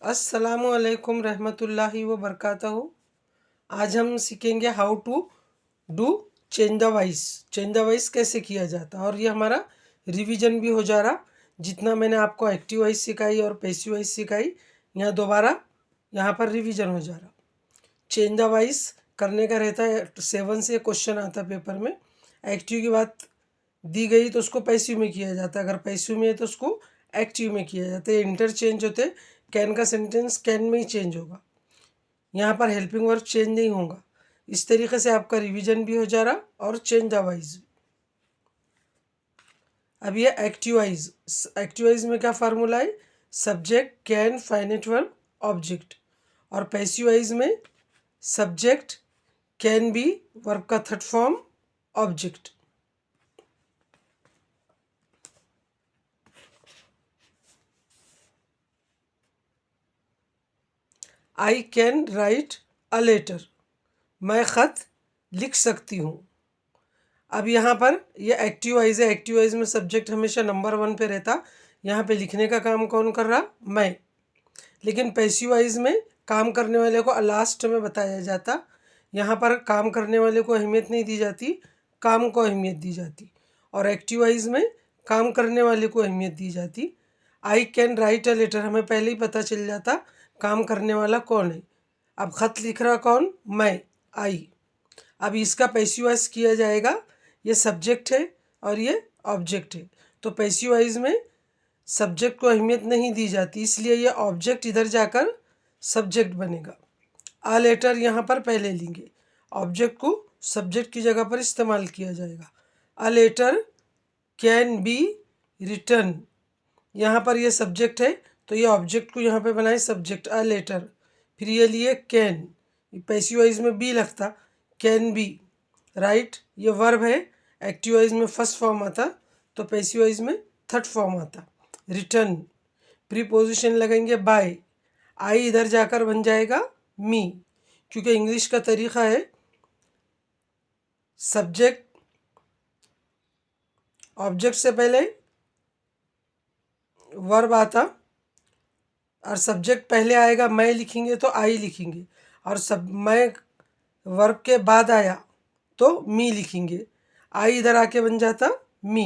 अस्सलामु अलैकुम रहमतुल्लाहि व बरकातहू। आज हम सीखेंगे how to do change the voice. Change the voice कैसे किया जाता है, और ये हमारा रिवीजन भी हो जा रहा। जितना मैंने आपको एक्टिव वॉइस सिखाई और पैसिव वॉइस सिखाई, यहाँ दोबारा यहाँ पर रिवीजन हो जा रहा। चेंज द वॉइस करने का रहता है 7 से क्वेश्चन आता है पेपर में। एक्टिव की बात दी गई तो उसको पैसिव में किया जाता है, अगर पैसिव में है तो उसको एक्टिव में किया जाता है। इंटरचेंज होते, कैन का सेंटेंस कैन में ही चेंज होगा, यहाँ पर हेल्पिंग वर्ब चेंज नहीं होगा। इस तरीके से आपका रिवीजन भी हो जा रहा और चेंज द वॉइस। अब ये एक्टिवाइज, एक्टिवाइज में क्या फार्मूला है? Subject can finite verb object, और पैसिवाइज में सब्जेक्ट कैन बी वर्ब का third form object. I can write a letter, मैं ख़त लिख सकती हूँ। अब यहाँ पर ये एक्टिवाइज है, एक्टिवाइज में सब्जेक्ट हमेशा नंबर 1 पे रहता। यहाँ पे लिखने का काम कौन कर रहा? मैं। लेकिन पैसिवाइज में काम करने वाले को लास्ट में बताया जाता। यहाँ पर काम करने वाले को अहमियत नहीं दी जाती, काम को अहमियत दी जाती। और एक्टिवाइज में काम करने वाले को अहमियत दी जाती। I can write a letter, हमें पहले ही पता चल जाता काम करने वाला कौन है। अब ख़त लिख रहा कौन? मैं, आई। अब इसका पैसिवाइज किया जाएगा, ये सब्जेक्ट है और ये ऑब्जेक्ट है। तो पैसिवाइज में सब्जेक्ट को अहमियत नहीं दी जाती, इसलिए ये ऑब्जेक्ट इधर जाकर सब्जेक्ट बनेगा। आ लेटर यहाँ पर पहले लेंगे, ऑब्जेक्ट को सब्जेक्ट की जगह पर इस्तेमाल किया जाएगा। A letter can be written, यहाँ पर ये सब्जेक्ट है तो ये ऑब्जेक्ट को यहाँ पे बनाए सब्जेक्ट आ लेटर। फिर ये लिए कैन, पैसिवाइज में बी लगता, कैन बी। राइट ये वर्ब है, एक्टिवाइज में फर्स्ट फॉर्म आता तो पैसिवाइज में थर्ड फॉर्म आता। रिटर्न प्रीपोजिशन लगेंगे बाय, आई इधर जाकर बन जाएगा मी, क्योंकि इंग्लिश का तरीका है सब्जेक्ट ऑब्जेक्ट से पहले वर्ब आता, और सब्जेक्ट पहले आएगा मैं लिखेंगे तो आई लिखेंगे, और सब मैं वर्ब के बाद आया तो मी लिखेंगे। आई इधर आके बन जाता me.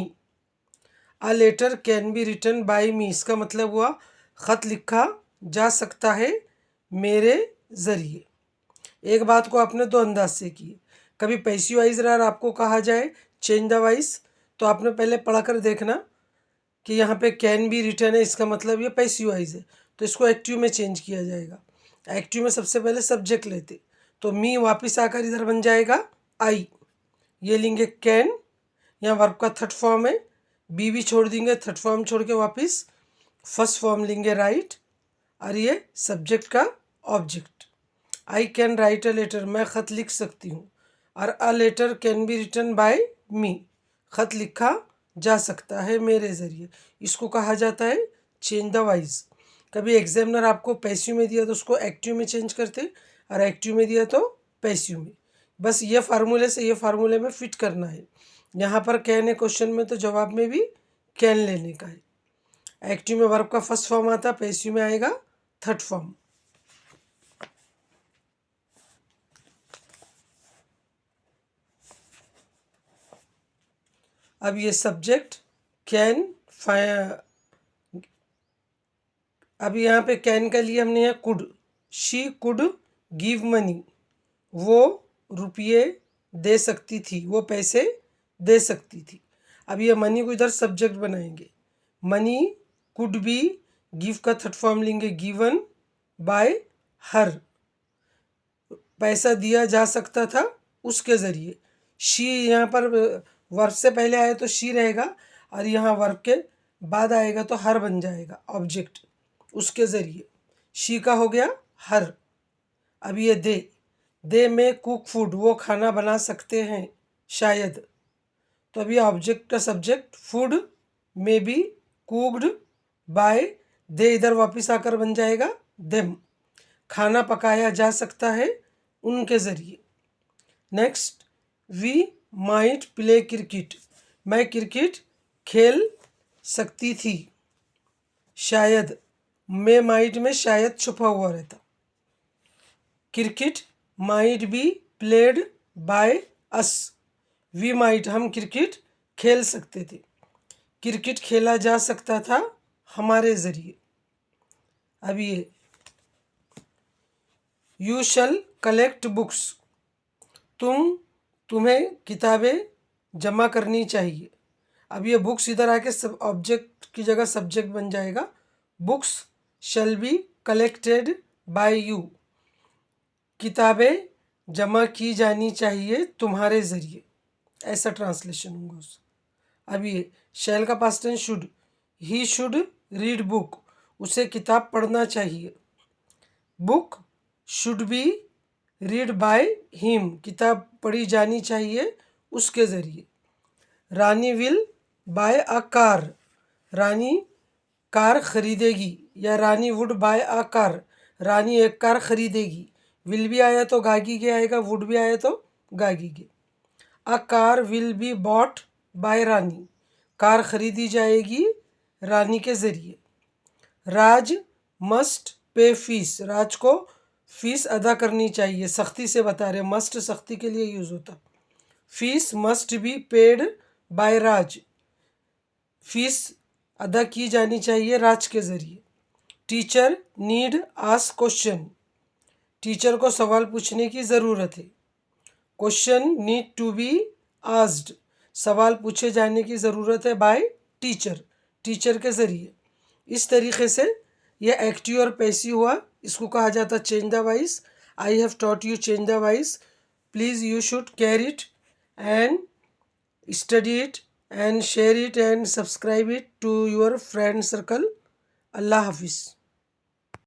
A letter can be written by me, इसका मतलब हुआ ख़त लिखा जा सकता है मेरे ज़रिए। एक बात को आपने दो अंदाज से की, कभी पैसिवाइज रहा आपको कहा जाए चेंज द वॉइस, तो आपने पहले पढ़कर देखना कि यहाँ पे कैन बी रिटर्न है, इसका मतलब ये पैसिवाइज है, तो इसको एक्टिव में चेंज किया जाएगा। एक्टिव में सबसे पहले सब्जेक्ट लेते, तो मी वापस आकर इधर बन जाएगा आई। ये लेंगे कैन, यहाँ वर्ब का थर्ड फॉर्म है, बी भी छोड़ देंगे, थर्ड फॉर्म छोड़ के वापस फर्स्ट फॉर्म लेंगे राइट, और ये सब्जेक्ट का object. I can write a letter, मैं ख़त लिख सकती हूँ, और a letter can be written by me, ख़त लिखा जा सकता है मेरे ज़रिए। इसको कहा जाता है चेंज द वॉइस। कभी एग्जामिनर आपको पैसिव में दिया तो उसको एक्टिव में चेंज करते, और एक्टिव में दिया तो पैसिव में। बस ये फार्मूले से ये फार्मूले में फिट करना है। यहाँ पर कैन है क्वेश्चन में, तो जवाब में भी कैन लेने का है। एक्टिव में वर्ब का फर्स्ट फॉर्म आता, पैसिव में आएगा थर्ड फॉर्म। अब ये सब्जेक्ट कैन अब यहाँ पे कैन का लिए हमने यहाँ could, she could give money, वो रुपये दे सकती थी, वो पैसे दे सकती थी। अब ये मनी को इधर सब्जेक्ट बनाएंगे, मनी कुड बी, गिव का थर्ड फॉर्म लेंगे गिवन बाय हर, पैसा दिया जा सकता था उसके ज़रिए। शी यहाँ पर वर्ब से पहले आए तो शी रहेगा, और यहाँ वर्ब के बाद आएगा तो हर बन जाएगा ऑब्जेक्ट, उसके ज़रिए। शी का हो गया हर। अब ये दे में कुक फूड, वो खाना बना सकते हैं शायद, तो अभी ऑब्जेक्ट का सब्जेक्ट फूड में बी कुकड बाय दे, इधर वापस आकर बन जाएगा देम, खाना पकाया जा सकता है उनके ज़रिए। Next, we might play cricket, मैं क्रिकेट खेल सकती थी शायद, मे माइट में शायद छुपा हुआ रहता। Cricket might be played by us, we might हम क्रिकेट खेल सकते थे, क्रिकेट खेला जा सकता था हमारे ज़रिए। अब ये यू शल कलेक्ट बुक्स, तुम्हें किताबें जमा करनी चाहिए। अब ये बुक्स इधर आके सब ऑब्जेक्ट की जगह सब्जेक्ट बन जाएगा। Books shall be collected by you, किताबें जमा की जानी चाहिए तुम्हारे ज़रिए, ऐसा ट्रांसलेशन होगा उसका। अब ये शैल का past tense should, he should read book, उसे किताब पढ़ना चाहिए। Book should be read by him, किताब पढ़ी जानी चाहिए उसके ज़रिए। Rani will buy a car, Rani car खरीदेगी, या Rani would buy a car, Rani एक कार खरीदेगी। विल भी आया तो गागी के आएगा, वुड भी आया तो गागी के। A car will be bought by Rani, car खरीदी जाएगी रानी के ज़रिए। राज मस्ट पे फीस, राज को फीस अदा करनी चाहिए, सख्ती से बता रहे, मस्ट सख्ती के लिए यूज़ होता। Fees must be paid by Raj, fees अदा की जानी चाहिए राज के ज़रिए। Teacher need ask question, teacher को सवाल पूछने की ज़रूरत है। Question need to be asked, सवाल पूछे जाने की ज़रूरत है बाय टीचर, टीचर के ज़रिए। इस तरीके से यह एक्टिव और पैसिव हुआ, इसको कहा जाता change the voice. I have taught you change the voice, please you should carry it and study it and share it and subscribe it to your friend circle. Allah Hafiz.